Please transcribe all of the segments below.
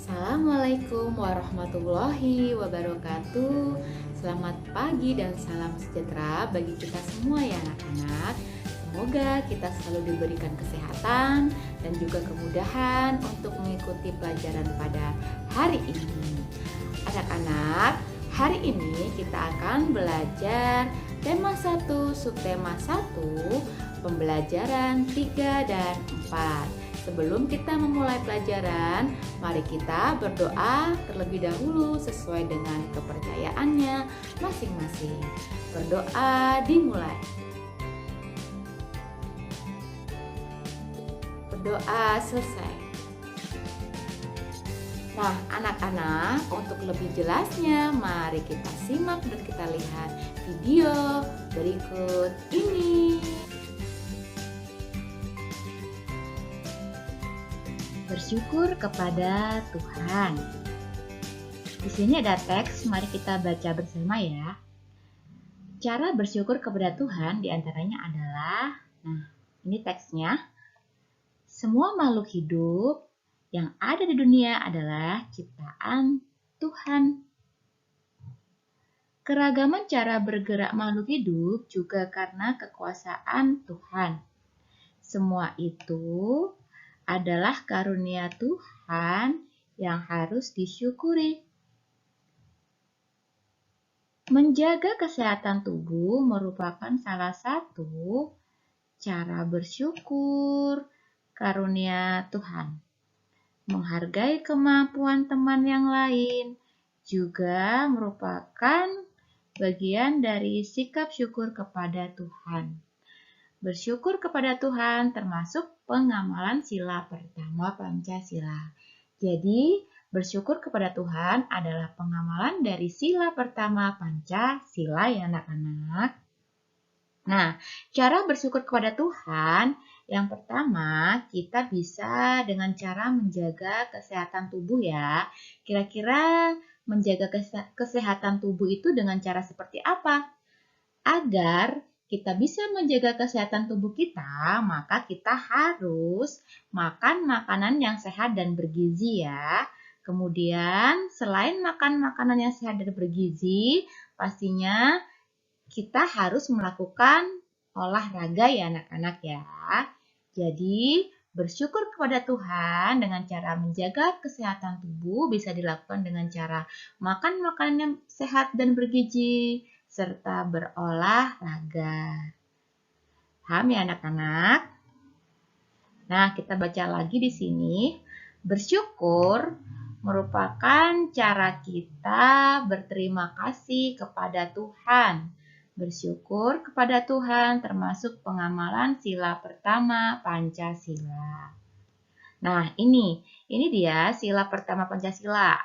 Assalamualaikum warahmatullahi wabarakatuh. Selamat pagi dan salam sejahtera bagi kita semua ya anak-anak. Semoga kita selalu diberikan kesehatan dan juga kemudahan untuk mengikuti pelajaran pada hari ini. Anak-anak, hari ini kita akan belajar tema 1, subtema 1, pembelajaran 3 dan 4. Sebelum kita memulai pelajaran, mari kita berdoa terlebih dahulu sesuai dengan kepercayaannya masing-masing. Berdoa dimulai. Berdoa selesai. Nah, anak-anak, untuk lebih jelasnya, mari kita simak dan kita lihat video berikut ini. Bersyukur kepada Tuhan. Di sini ada teks, mari kita baca bersama ya. Cara bersyukur kepada Tuhan diantaranya adalah, ini teksnya. Semua makhluk hidup yang ada di dunia adalah ciptaan Tuhan. Keragaman cara bergerak makhluk hidup juga karena kekuasaan Tuhan. Semua itu adalah karunia Tuhan yang harus disyukuri. Menjaga kesehatan tubuh merupakan salah satu cara bersyukur karunia Tuhan. Menghargai kemampuan teman yang lain juga merupakan bagian dari sikap syukur kepada Tuhan. Bersyukur kepada Tuhan termasuk pengamalan sila pertama Pancasila. Jadi, bersyukur kepada Tuhan adalah pengamalan dari sila pertama Pancasila ya anak-anak. Nah, cara bersyukur kepada Tuhan, yang pertama kita bisa dengan cara menjaga kesehatan tubuh ya. Kira-kira menjaga kesehatan tubuh itu dengan cara seperti apa? Agar kita bisa menjaga kesehatan tubuh kita, maka kita harus makan makanan yang sehat dan bergizi ya. Kemudian, selain makan makanan yang sehat dan bergizi, pastinya kita harus melakukan olahraga ya anak-anak ya. Jadi, bersyukur kepada Tuhan dengan cara menjaga kesehatan tubuh bisa dilakukan dengan cara makan makanan yang sehat dan bergizi, serta berolahraga. Paham ya anak-anak? Nah, kita baca lagi di sini. Bersyukur merupakan cara kita berterima kasih kepada Tuhan. Bersyukur kepada Tuhan termasuk pengamalan sila pertama Pancasila. Nah, ini dia sila pertama Pancasila.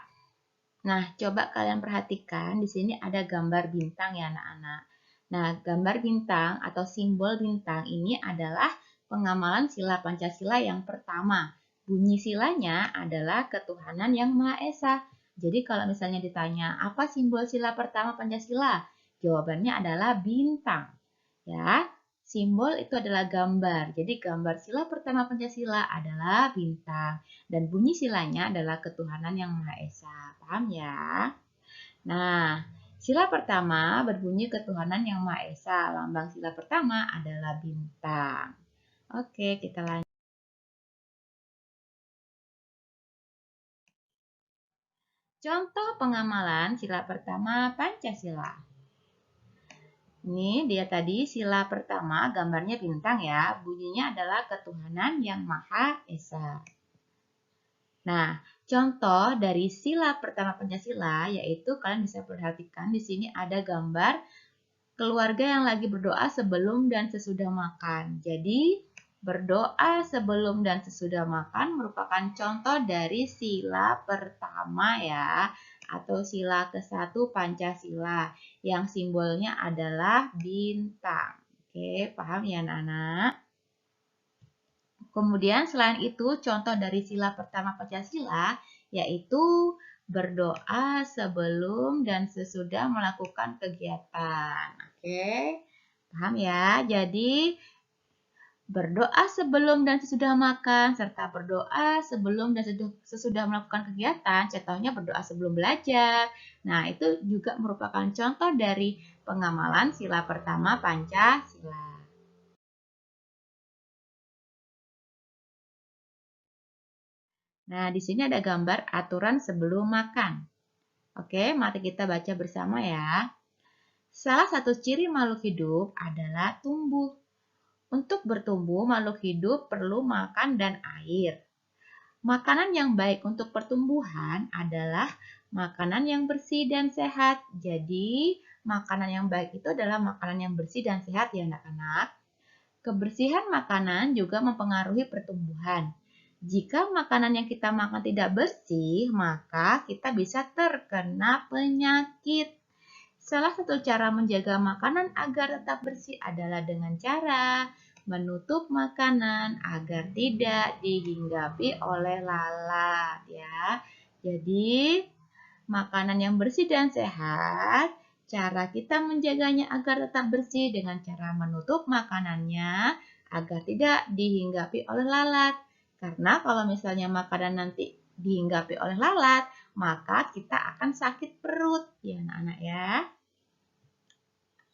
Nah, coba kalian perhatikan di sini ada gambar bintang ya anak-anak. Nah, gambar bintang atau simbol bintang ini adalah pengamalan sila Pancasila yang pertama. Bunyi silanya adalah ketuhanan yang Maha Esa. Jadi kalau misalnya ditanya apa simbol sila pertama Pancasila? Jawabannya adalah bintang. Ya, simbol itu adalah gambar. Jadi gambar sila pertama Pancasila adalah bintang. Dan bunyi silanya adalah ketuhanan yang Maha Esa. Paham ya? Nah, sila pertama berbunyi ketuhanan yang Maha Esa. Lambang sila pertama adalah bintang. Oke, kita lanjut. Contoh pengamalan sila pertama Pancasila. Ini dia tadi sila pertama, gambarnya bintang ya. Bunyinya adalah ketuhanan yang Maha Esa. Nah, contoh dari sila pertama Pancasila yaitu kalian bisa perhatikan di sini ada gambar keluarga yang lagi berdoa sebelum dan sesudah makan. Jadi, berdoa sebelum dan sesudah makan merupakan contoh dari sila pertama ya, atau sila ke-1 Pancasila yang simbolnya adalah bintang. Oke, paham ya anak-anak? Kemudian selain itu contoh dari sila pertama Pancasila yaitu berdoa sebelum dan sesudah melakukan kegiatan. Oke, paham ya? Jadi berdoa sebelum dan sesudah makan, serta berdoa sebelum dan sesudah melakukan kegiatan, contohnya berdoa sebelum belajar. Nah, itu juga merupakan contoh dari pengamalan sila pertama Pancasila. Nah, di sini ada gambar aturan sebelum makan. Oke, mari kita baca bersama ya. Salah satu ciri makhluk hidup adalah tumbuh. Untuk bertumbuh, makhluk hidup perlu makan dan air. Makanan yang baik untuk pertumbuhan adalah makanan yang bersih dan sehat. Jadi, makanan yang baik itu adalah makanan yang bersih dan sehat ya anak-anak. Kebersihan makanan juga mempengaruhi pertumbuhan. Jika makanan yang kita makan tidak bersih, maka kita bisa terkena penyakit. Salah satu cara menjaga makanan agar tetap bersih adalah dengan cara menutup makanan agar tidak dihinggapi oleh lalat ya. Jadi, makanan yang bersih dan sehat, cara kita menjaganya agar tetap bersih dengan cara menutup makanannya agar tidak dihinggapi oleh lalat. Karena kalau misalnya makanan nanti dihinggapi oleh lalat, maka kita akan sakit perut ya anak-anak ya.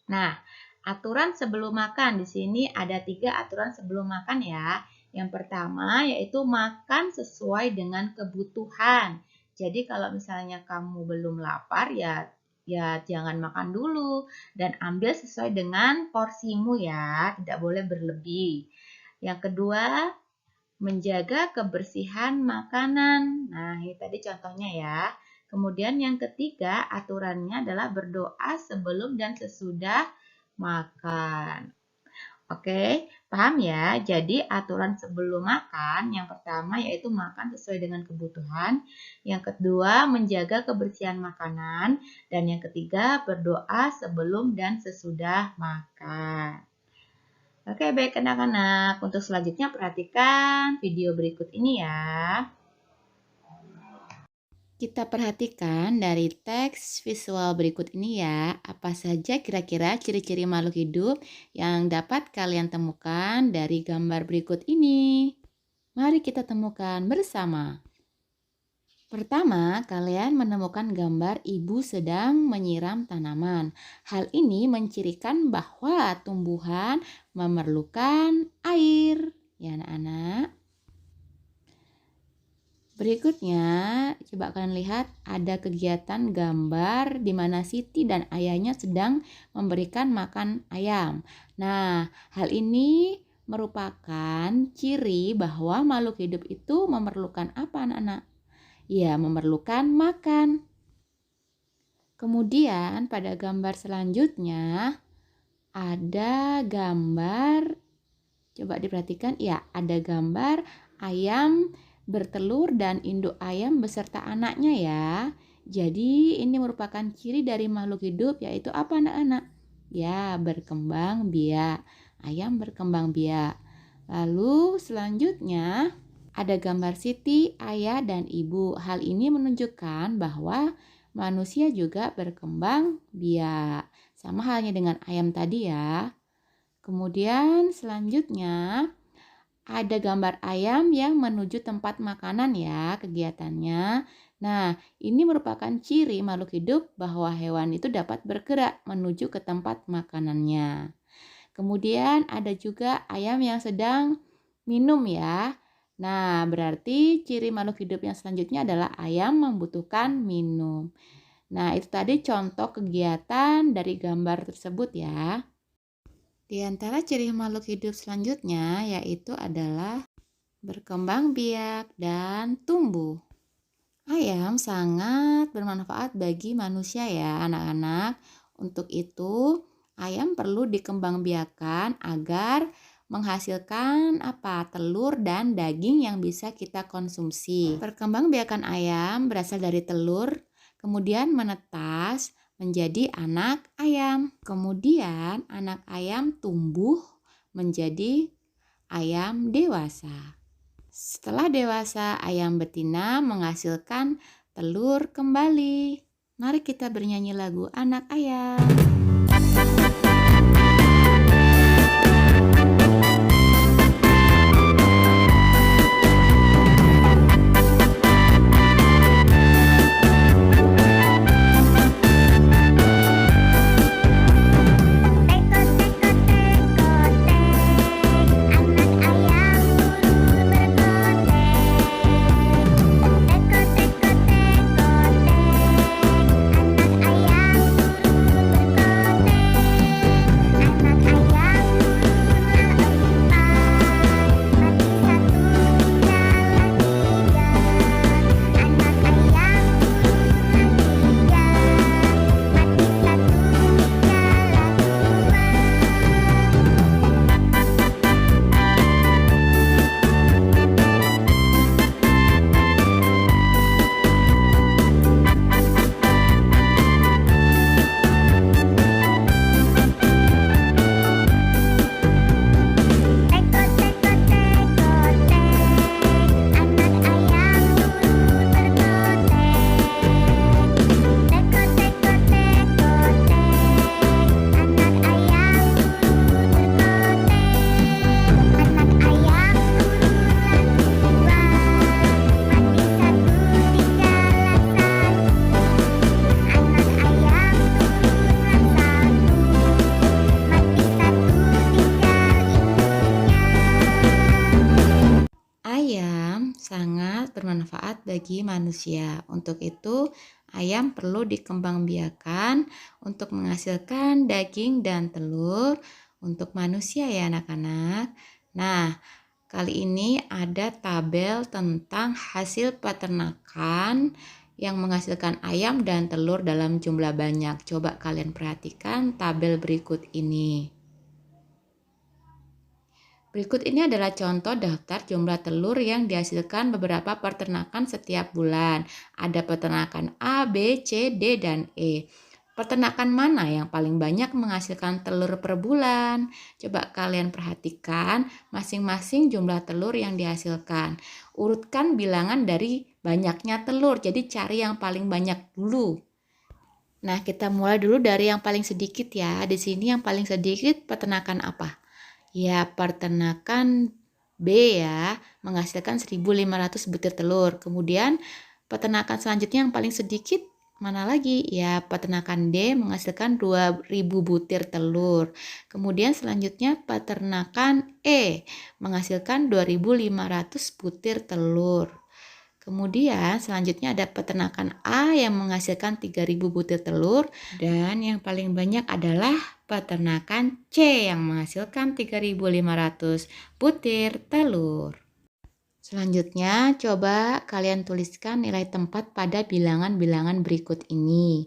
Nah, aturan sebelum makan di sini ada 3 aturan sebelum makan ya. Yang pertama yaitu makan sesuai dengan kebutuhan. Jadi kalau misalnya kamu belum lapar ya jangan makan dulu dan ambil sesuai dengan porsimu ya, tidak boleh berlebih. Yang kedua, menjaga kebersihan makanan. Nah, ini tadi contohnya ya. Kemudian yang ketiga, aturannya adalah berdoa sebelum dan sesudah makan. Oke, paham ya? Jadi aturan sebelum makan, yang pertama yaitu makan sesuai dengan kebutuhan. Yang kedua, menjaga kebersihan makanan. Dan yang ketiga, berdoa sebelum dan sesudah makan. Oke, baik anak-anak. Untuk selanjutnya perhatikan video berikut ini ya. Kita perhatikan dari teks visual berikut ini ya, apa saja kira-kira ciri-ciri makhluk hidup yang dapat kalian temukan dari gambar berikut ini. Mari kita temukan bersama. Pertama, kalian menemukan gambar ibu sedang menyiram tanaman. Hal ini mencirikan bahwa tumbuhan memerlukan air. Ya anak-anak. Berikutnya, coba kalian lihat ada kegiatan gambar di mana Siti dan ayahnya sedang memberikan makan ayam. Nah, hal ini merupakan ciri bahwa makhluk hidup itu memerlukan apa anak-anak? Ya, memerlukan makan. Kemudian pada gambar selanjutnya ada gambar, coba diperhatikan, ya ada gambar ayam bertelur dan induk ayam beserta anaknya ya. Jadi ini merupakan ciri dari makhluk hidup yaitu apa anak-anak? Ya, berkembang biak. Ayam berkembang biak. Lalu selanjutnya ada gambar Siti, ayah, dan ibu. Hal ini menunjukkan bahwa manusia juga berkembang biak. Sama halnya dengan ayam tadi ya. Kemudian selanjutnya ada gambar ayam yang menuju tempat makanan ya kegiatannya. Nah, ini merupakan ciri makhluk hidup bahwa hewan itu dapat bergerak menuju ke tempat makanannya. Kemudian ada juga ayam yang sedang minum ya. Nah, berarti ciri makhluk hidup yang selanjutnya adalah ayam membutuhkan minum. Nah, itu tadi contoh kegiatan dari gambar tersebut ya. Di antara ciri makhluk hidup selanjutnya yaitu adalah berkembang biak dan tumbuh. Ayam sangat bermanfaat bagi manusia ya anak-anak. Untuk itu, ayam perlu dikembangbiakan agar menghasilkan telur dan daging yang bisa kita konsumsi. Perkembangbiakan ayam berasal dari telur, kemudian menetas menjadi anak ayam. Kemudian anak ayam tumbuh menjadi ayam dewasa. Setelah dewasa, ayam betina menghasilkan telur kembali. Mari kita bernyanyi lagu Anak Ayam. bermanfaat bagi manusia. Untuk itu, ayam perlu dikembangbiakan untuk menghasilkan daging dan telur untuk manusia ya anak-anak. Nah, kali ini ada tabel tentang hasil peternakan yang menghasilkan ayam dan telur dalam jumlah banyak. Coba kalian perhatikan tabel berikut ini. Berikut ini adalah contoh daftar jumlah telur yang dihasilkan beberapa peternakan setiap bulan. Ada peternakan A, B, C, D, dan E. Peternakan mana yang paling banyak menghasilkan telur per bulan? Coba kalian perhatikan masing-masing jumlah telur yang dihasilkan. Urutkan bilangan dari banyaknya telur, jadi cari yang paling banyak dulu. Nah, kita mulai dulu dari yang paling sedikit ya. Di sini yang paling sedikit peternakan apa? Ya, peternakan B ya, menghasilkan 1.500 butir telur. Kemudian peternakan selanjutnya yang paling sedikit mana lagi? Ya, peternakan D menghasilkan 2.000 butir telur. Kemudian selanjutnya peternakan E menghasilkan 2.500 butir telur. Kemudian selanjutnya ada peternakan A yang menghasilkan 3.000 butir telur. Dan yang paling banyak adalah peternakan C yang menghasilkan 3.500 butir telur. Selanjutnya coba kalian tuliskan nilai tempat pada bilangan-bilangan berikut ini.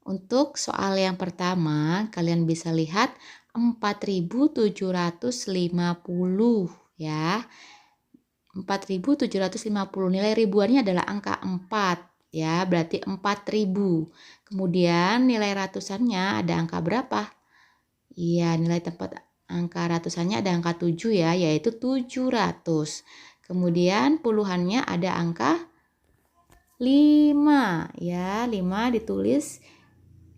Untuk soal yang pertama kalian bisa lihat 4.750 ya. 4.750 nilai ribuannya adalah angka 4 ya, berarti 4.000. Kemudian nilai ratusannya ada angka berapa? Iya, nilai tempat angka ratusannya ada angka 7 ya, yaitu 700. Kemudian puluhannya ada angka 5 ya, 5 ditulis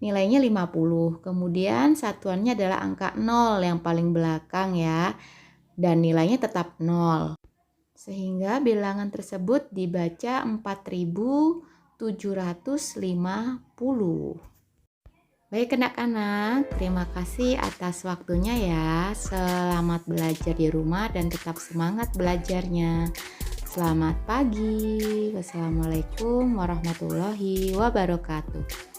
nilainya 50. Kemudian satuannya adalah angka 0 yang paling belakang ya, dan nilainya tetap 0. Sehingga bilangan tersebut dibaca 4.750. Baik anak-anak, terima kasih atas waktunya ya. Selamat belajar di rumah dan tetap semangat belajarnya. Selamat pagi. Wassalamualaikum warahmatullahi wabarakatuh.